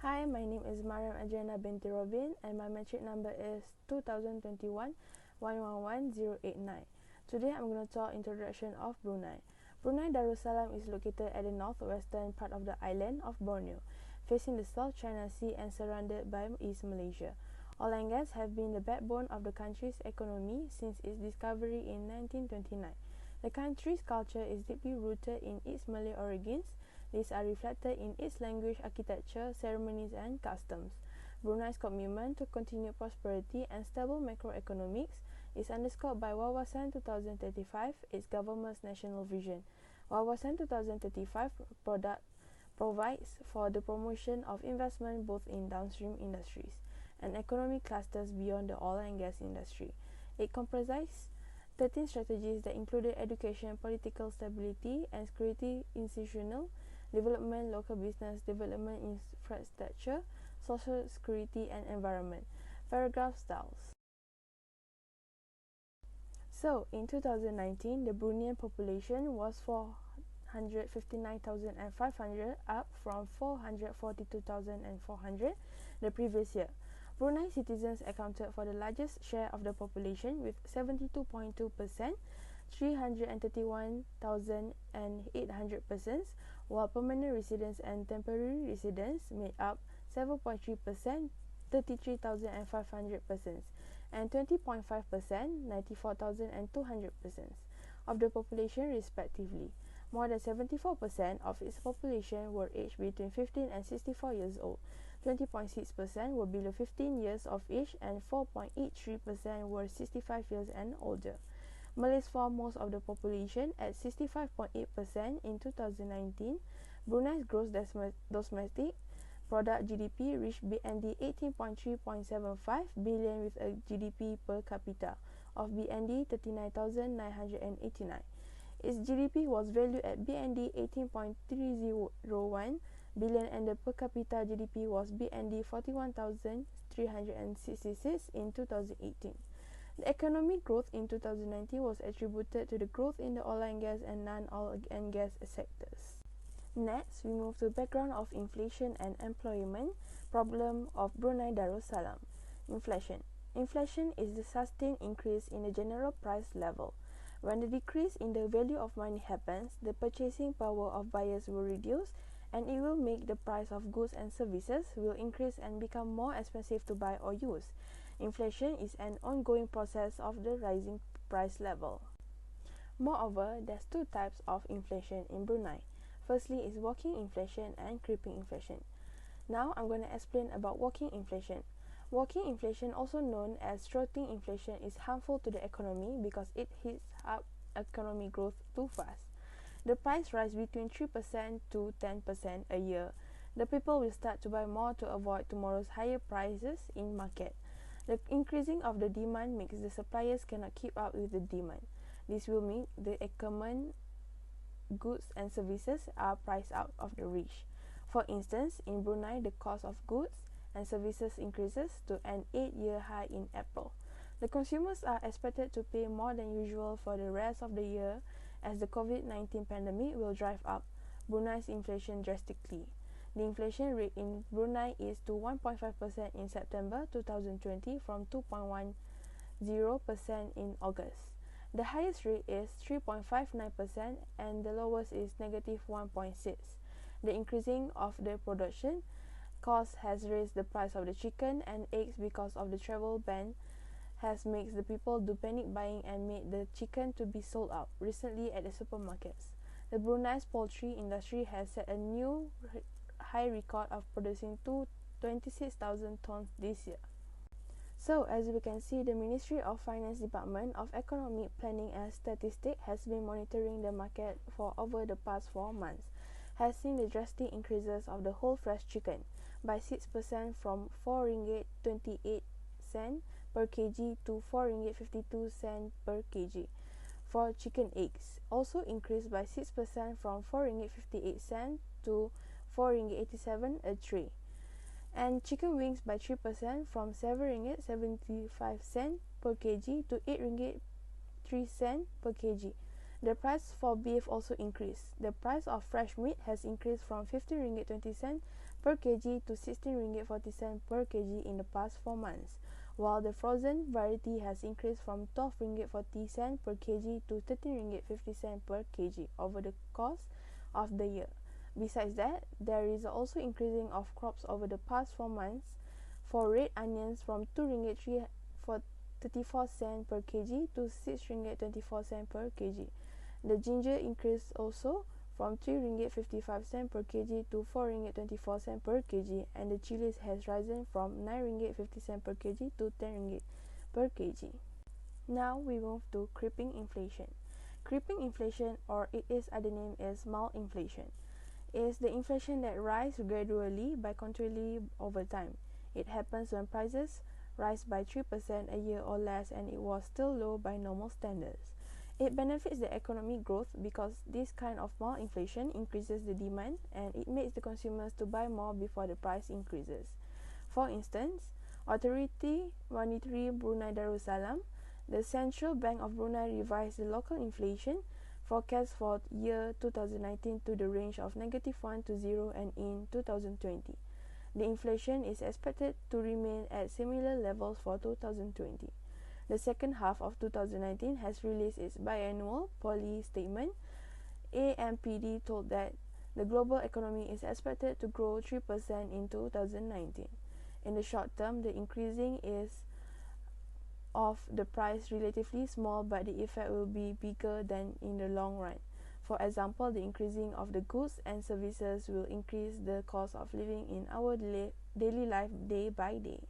Hi, my name is Mariam Adriana binti Robin and my metric number is 2021-111-089. Today I'm going to talk introduction of Brunei. Brunei Darussalam is located at the northwestern part of the island of Borneo, facing the South China Sea and surrounded by East Malaysia. Oil and gas have been the backbone of the country's economy since its discovery in 1929. The country's culture is deeply rooted in its Malay origins. These are reflected in its language, architecture, ceremonies and customs. Brunei's commitment to continued prosperity and stable macroeconomics is underscored by Wawasan 2035, its government's national vision. Wawasan 2035 provides for the promotion of investment both in downstream industries and economic clusters beyond the oil and gas industry. It comprises 13 strategies that included education, political stability and security, institutional development, local business development, infrastructure, social security and environment. Paragraph styles. So, in 2019, the Bruneian population was 459,500, up from 442,400 the previous year. Brunei citizens accounted for the largest share of the population with 72.2%, 331,800 persons, while permanent residents and temporary residents made up 7.3%, 33,500 persons, and 20.5%, 94,200 persons of the population respectively. More than 74% of its population were aged between 15 and 64 years old. 20.6% were below 15 years of age and 4.83% were 65 years and older. Malays form most of the population at 65.8% in 2019. Brunei's gross domestic product GDP reached BND 18.3.75 billion with a GDP per capita of BND 39,989. Its GDP was valued at BND 18.301 billion and the per capita GDP was BND 41,366 in 2018. The economic growth in 2019 was attributed to the growth in the oil and gas and non-oil and gas sectors. Next, we move to the background of inflation and employment problem of Brunei Darussalam. Inflation. Inflation is the sustained increase in the general price level. When the decrease in the value of money happens, the purchasing power of buyers will reduce and it will make the price of goods and services will increase and become more expensive to buy or use. Inflation is an ongoing process of the rising price level. Moreover, there's two types of inflation in Brunei. Firstly is walking inflation and creeping inflation. Now I'm going to explain about walking inflation. Walking inflation, also known as trotting inflation, is harmful to the economy because it hits up economic growth too fast. The price rise between 3% to 10% a year. The people will start to buy more to avoid tomorrow's higher prices in market. The increasing of the demand makes the suppliers cannot keep up with the demand. This will mean the common goods and services are priced out of the reach. For instance, in Brunei, the cost of goods and services increases to an 8-year high in April. The consumers are expected to pay more than usual for the rest of the year as the COVID-19 pandemic will drive up Brunei's inflation drastically. The inflation rate in Brunei is to 1.5% in September 2020 from 2.10% in August. The highest rate is 3.59% and the lowest is negative 1.6%. The increasing of the production cost has raised the price of the chicken and eggs because of the travel ban has made the people do panic buying and made the chicken to be sold out recently at the supermarkets. The Brunei's poultry industry has set a new high record of producing 26,000 tons this year. So, as we can see, the Ministry of Finance Department of Economic Planning and Statistics has been monitoring the market for over the past 4 months, has seen the drastic increases of the whole fresh chicken by 6% from 4 ringgit 28 cent per kg to 4 ringgit 52 cent per kg. For chicken eggs, also increased by 6% from 4 ringgit 58 cent to 4 ringgit 87 a tray. And chicken wings by 3% from 7 ringgit 75 cent per kg to 8 ringgit 3 cent per kg. The price for beef also increased. The price of fresh meat has increased from 15 ringgit 20 cent per kg to 16 ringgit 40 cent per kg in the past 4 months, while the frozen variety has increased from 12 ringgit 40 cent per kg to 13 ringgit 50 cent per kg over the course of the year. Besides that, there is also increasing of crops over the past 4 months for red onions from 2 ringgit 34 cent per kg to 6 ringgit 24 cent per kg. The ginger increased also from 3 ringgit 55 cent per kg to 4 ringgit 24 cent per kg, and the chilies has risen from 9 ringgit 50 cent per kg to 10 ringgit per kg. Now we move to creeping inflation. Creeping inflation, or its other name is mild inflation, is the inflation that rises gradually but controllably over time. It happens when prices rise by 3% a year or less, and it was still low by normal standards. It benefits the economic growth because this kind of mild inflation increases the demand and it makes the consumers to buy more before the price increases. For instance, Authority Monetary Brunei Darussalam, the Central Bank of Brunei, revised the local inflation forecast for year 2019 to the range of -1 to 0 and in 2020. The inflation is expected to remain at similar levels for 2020. The second half of 2019 has released its biannual policy statement. AMPD told that the global economy is expected to grow 3% in 2019. In the short term, the increasing is of the price relatively small, but the effect will be bigger than in the long run. For example, the increasing of the goods and services will increase the cost of living in our daily life day by day.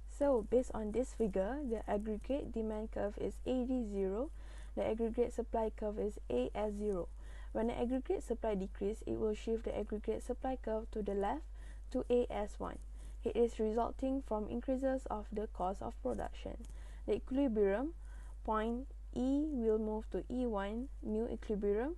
So, based on this figure, the aggregate demand curve is AD0, the aggregate supply curve is AS0. When the aggregate supply decreases, it will shift the aggregate supply curve to the left to AS1. It is resulting from increases of the cost of production. The equilibrium point E will move to E1, new equilibrium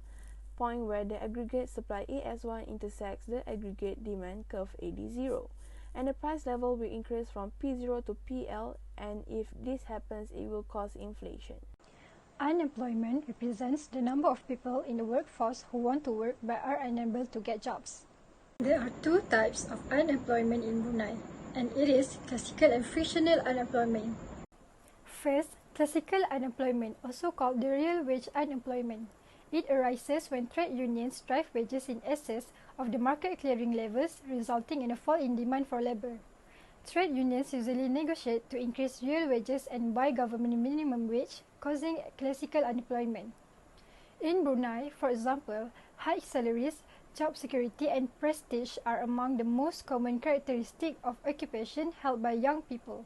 point, where the aggregate supply AS1 intersects the aggregate demand curve AD0, and the price level will increase from P0 to PL, and if this happens, it will cause inflation. Unemployment represents the number of people in the workforce who want to work but are unable to get jobs. There are two types of unemployment in Brunei, and it is classical and frictional unemployment. First, classical unemployment, also called the real wage unemployment. It arises when trade unions drive wages in excess of the market clearing levels, resulting in a fall in demand for labor. Trade unions usually negotiate to increase real wages and buy government minimum wage, causing classical unemployment. In Brunei, for example, high salaries, job security, and prestige are among the most common characteristics of occupation held by young people.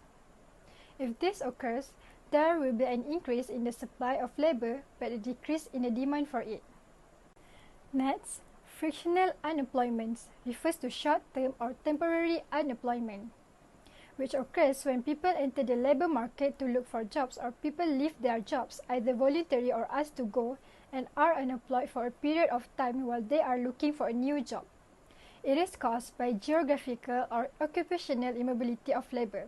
If this occurs, there will be an increase in the supply of labor but a decrease in the demand for it. Next, frictional unemployment refers to short-term or temporary unemployment, which occurs when people enter the labor market to look for jobs or people leave their jobs, either voluntarily or asked to go, and are unemployed for a period of time while they are looking for a new job. It is caused by geographical or occupational immobility of labor.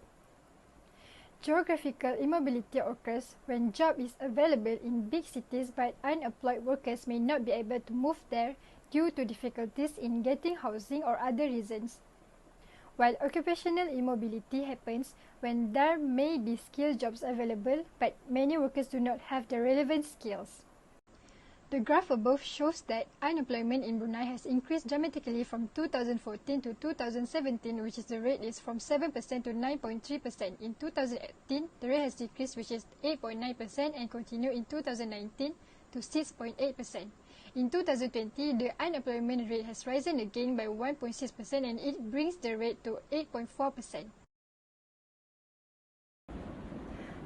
Geographical immobility occurs when job is available in big cities but unemployed workers may not be able to move there due to difficulties in getting housing or other reasons. While occupational immobility happens when there may be skilled jobs available but many workers do not have the relevant skills. The graph above shows that unemployment in Brunei has increased dramatically from 2014 to 2017, which is the rate is from 7% to 9.3%. In 2018, the rate has decreased, which is 8.9%, and continued in 2019 to 6.8%. In 2020, the unemployment rate has risen again by 1.6%, and it brings the rate to 8.4%.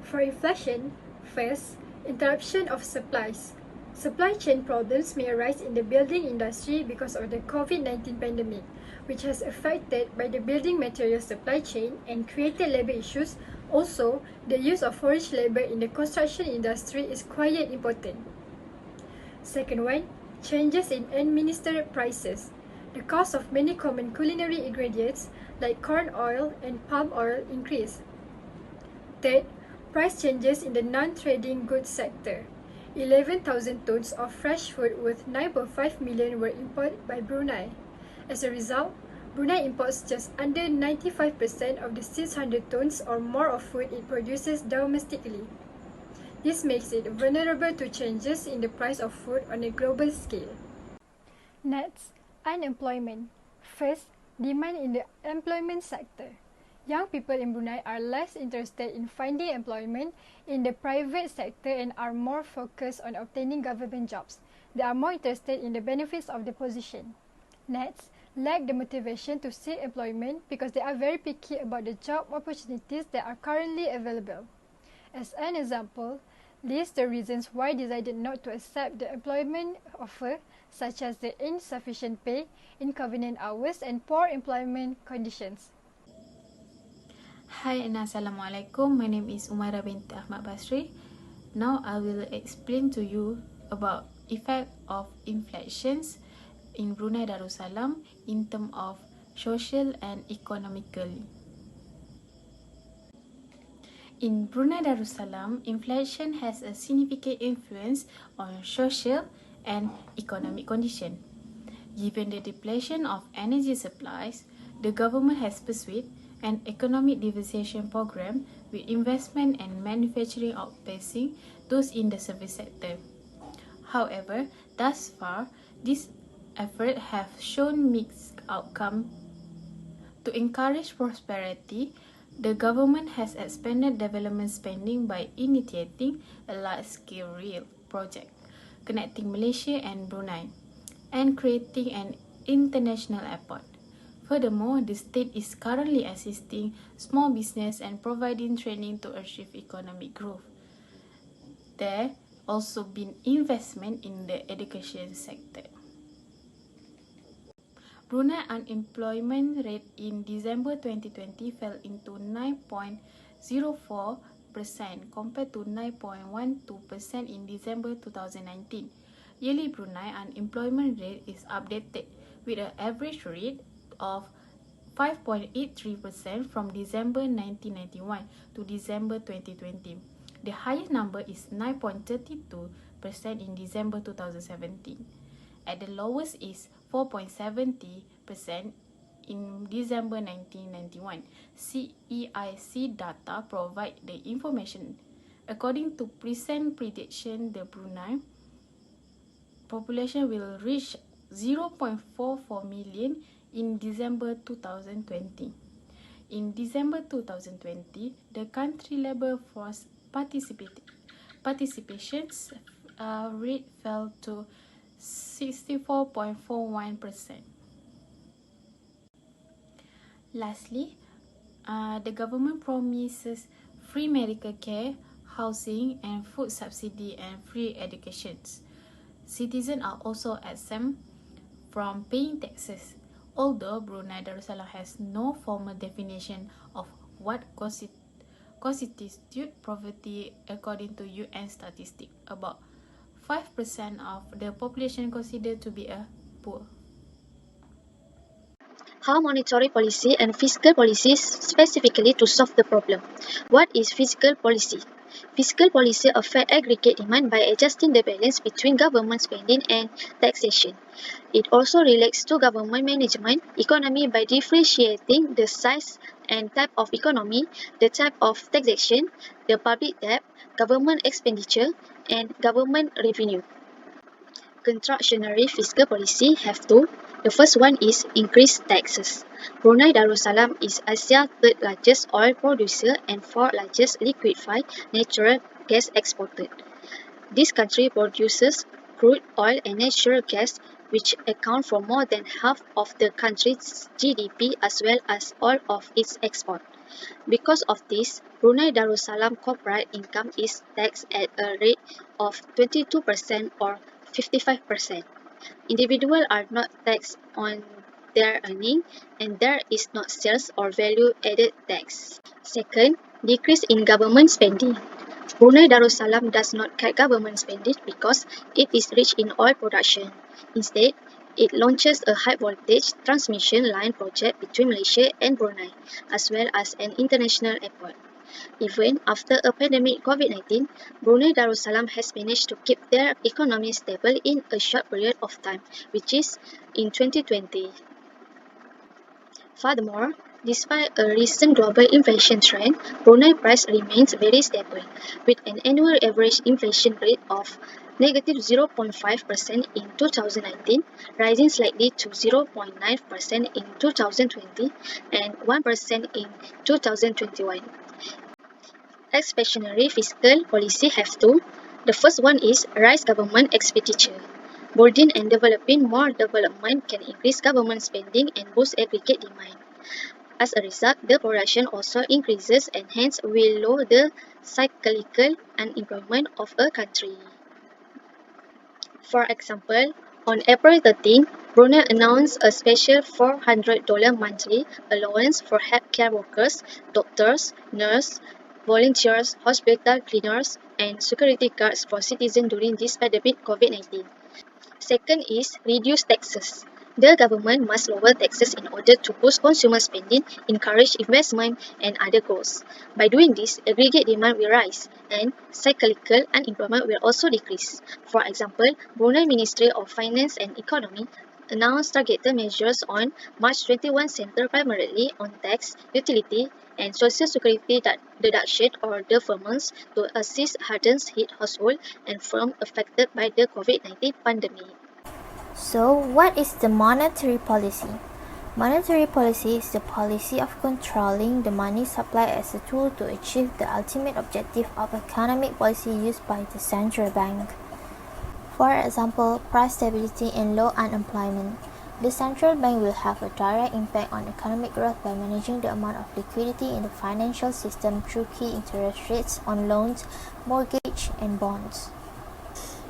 For inflation, first, interruption of supplies. Supply chain problems may arise in the building industry because of the COVID-19 pandemic, which has affected by the building material supply chain and created labor issues. Also, the use of foreign labor in the construction industry is quite important. Second one, changes in administered prices. The cost of many common culinary ingredients like corn oil and palm oil increase. Third, price changes in the non-trading goods sector. 11,000 tons of fresh food worth 9.5 million were imported by Brunei. As a result, Brunei imports just under 95% of the 600 tons or more of food it produces domestically. This makes it vulnerable to changes in the price of food on a global scale. Next, unemployment. First, demand in the employment sector. Young people in Brunei are less interested in finding employment in the private sector and are more focused on obtaining government jobs. They are more interested in the benefits of the position. Next, lack the motivation to seek employment because they are very picky about the job opportunities that are currently available. As an example, list the reasons why decided not to accept the employment offer, such as the insufficient pay, inconvenient hours, and poor employment conditions. Hi and Assalamualaikum. My name is Umaira binti Ahmad Basri. Now I will explain to you about effect of inflations in Brunei Darussalam in terms of social and economically. In Brunei Darussalam, inflation has a significant influence on social and economic condition. Given the depletion of energy supplies, the government has pursued an economic diversification program with investment and manufacturing outpacing those in the service sector. However, thus far, these efforts have shown mixed outcome. To encourage prosperity, the government has expanded development spending by initiating a large-scale rail project connecting Malaysia and Brunei and creating an international airport. Furthermore, the state is currently assisting small business and providing training to achieve economic growth. There also been investment in the education sector. Brunei unemployment rate in December 2020 fell into 9.04% compared to 9.12% in December 2019. Yearly Brunei unemployment rate is updated with an average rate of 5.83% from December 1991 to December 2020. The highest number is 9.32% in December 2017. At the lowest is 4.70% in December 1991. CEIC data provide the information. According to present prediction, the Brunei population will reach 0.44 million in December 2020. In December 2020, the country labour force participation rate fell to 64.41%. Lastly, the government promises free medical care, housing and food subsidy and free education. Citizens are also exempt from paying taxes, although Brunei Darussalam has no formal definition of what constitutes poverty. According to UN statistics, about 5% of the population considered to be poor. How monetary policy and fiscal policies specifically to solve the problem. What is fiscal policy? Fiscal policy affects aggregate demand by adjusting the balance between government spending and taxation. It also relates to government management economy by differentiating the size and type of economy, the type of taxation, the public debt, government expenditure, and government revenue. Contractionary fiscal policy have two. The first one is increase taxes. Brunei Darussalam is Asia's third largest oil producer and fourth largest liquefied natural gas exporter. This country produces crude oil and natural gas, which account for more than half of the country's GDP as well as all of its export. Because of this, Brunei Darussalam corporate income is taxed at a rate of 22% or 55%. Individuals are not taxed on their earning and there is not sales or value added tax. Second, decrease in government spending. Brunei Darussalam does not cut government spending because it is rich in oil production. Instead, it launches a high voltage transmission line project between Malaysia and Brunei, as well as an international airport. Even after a pandemic COVID-19, Brunei Darussalam has managed to keep their economy stable in a short period of time, which is in 2020. Furthermore, despite a recent global inflation trend, Brunei price remains very stable, with an annual average inflation rate of negative 0.5% in 2019, rising slightly to 0.9% in 2020 and 1% in 2021. Expansionary fiscal policy have two. The first one is raise government expenditure. Building and developing more development can increase government spending and boost aggregate demand. As a result, the production also increases and hence will lower the cyclical unemployment of a country. For example, on April 13, Brunei announced a special $400 monthly allowance for healthcare workers, doctors, nurses, volunteers, hospital cleaners, and security guards for citizens during this pandemic COVID-19. Second is reduce taxes. The government must lower taxes in order to boost consumer spending, encourage investment, and other goals. By doing this, aggregate demand will rise, and cyclical unemployment will also decrease. For example, Brunei Ministry of Finance and Economy announced targeted measures on March 21 centered primarily on tax, utility, and social security deduction or deferments to assist hardest hit households and firms affected by the COVID-19 pandemic. So, what is the monetary policy? Monetary policy is the policy of controlling the money supply as a tool to achieve the ultimate objective of economic policy used by the central bank. For example, price stability and low unemployment. The central bank will have a direct impact on economic growth by managing the amount of liquidity in the financial system through key interest rates on loans, mortgage, and bonds.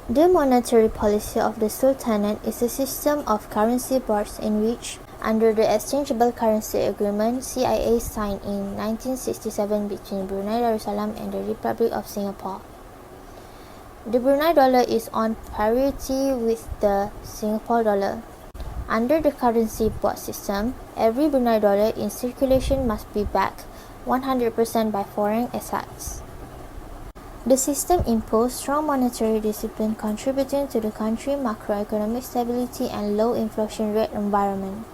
The monetary policy of the Sultanate is a system of currency boards in which, under the Exchangeable Currency Agreement CIA signed in 1967 between Brunei Darussalam and the Republic of Singapore, the Brunei dollar is on parity with the Singapore dollar. Under the currency board system, every Brunei dollar in circulation must be backed 100% by foreign assets. The system imposed strong monetary discipline contributing to the country's macroeconomic stability and low inflation rate environment.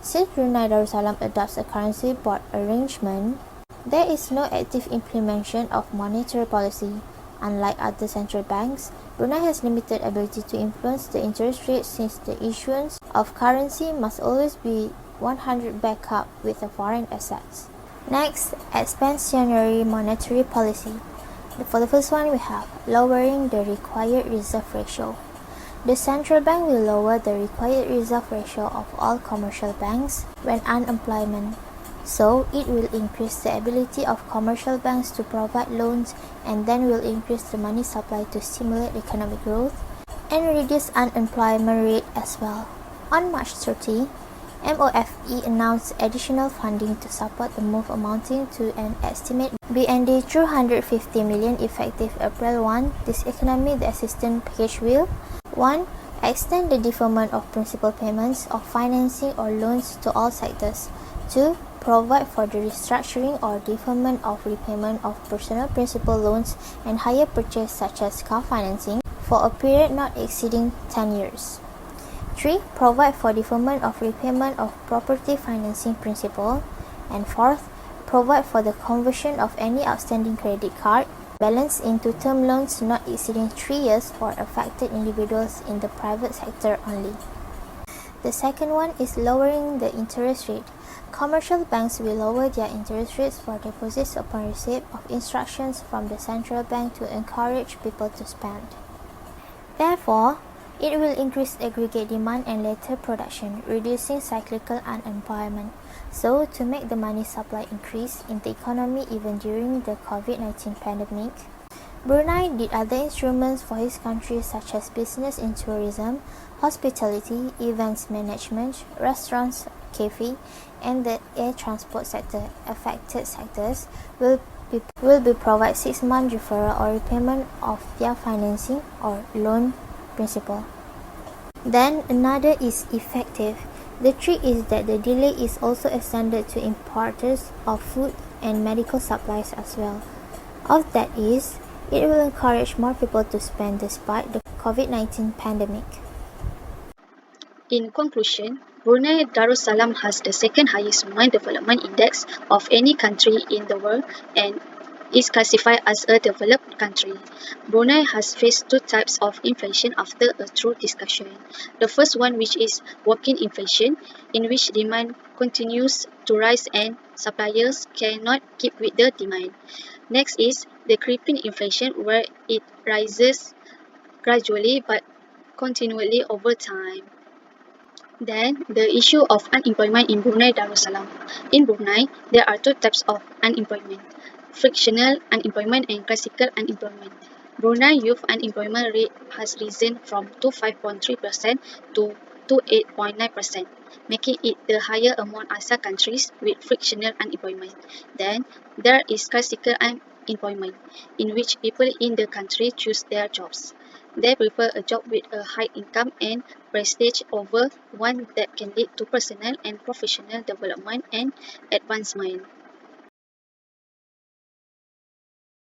Since Brunei Darussalam adopts a currency board arrangement, there is no active implementation of monetary policy. Unlike other central banks, Brunei has limited ability to influence the interest rate since the issuance of currency must always be 100 backed up with the foreign assets. Next, expansionary monetary policy. For the first one, we have lowering the required reserve ratio. The central bank will lower the required reserve ratio of all commercial banks when unemployment. So, it will increase the ability of commercial banks to provide loans and then will increase the money supply to stimulate economic growth and reduce unemployment rate as well. On March 30, MOFE announced additional funding to support the move amounting to an estimate BND 250 million effective April 1. This economy, the assistance package will 1. Extend the deferment of principal payments of financing or loans to all sectors. 2. Provide for the restructuring or deferment of repayment of personal principal loans and hire purchase such as car financing for a period not exceeding 10 years. 3. Provide for deferment of repayment of property financing principal. And 4th, provide for the conversion of any outstanding credit card balance into term loans not exceeding 3 years for affected individuals in the private sector only. The second one is lowering the interest rate. Commercial banks will lower their interest rates for deposits upon receipt of instructions from the central bank to encourage people to spend. Therefore, it will increase aggregate demand and later production, reducing cyclical unemployment. So, to make the money supply increase in the economy even during the COVID-19 pandemic, Brunei did other instruments for his country such as business in tourism, hospitality, events management, restaurants, cafe, and the air transport sector. Affected sectors will be provide 6-month deferral or repayment of their financing or loan principal. Then another is effective. The trick is that the delay is also extended to importers of food and medical supplies as well. Of that is, it will encourage more people to spend despite the COVID-19 pandemic. In conclusion, Brunei Darussalam has the second highest human development index of any country in the world and is classified as a developed country. Brunei has faced two types of inflation after a thorough discussion. The first one, which is walking inflation, in which demand continues to rise and suppliers cannot keep with the demand. Next is the creeping inflation, where it rises gradually but continually over time. Then, the issue of unemployment in Brunei Darussalam. In Brunei, there are two types of unemployment: frictional unemployment and classical unemployment. Brunei youth unemployment rate has risen from 25.3% to 28.9%, making it the higher among ASEAN countries with frictional unemployment. Then, there is classical unemployment, in which people in the country choose their jobs. They prefer a job with a high income and prestige over one that can lead to personal and professional development and advancement.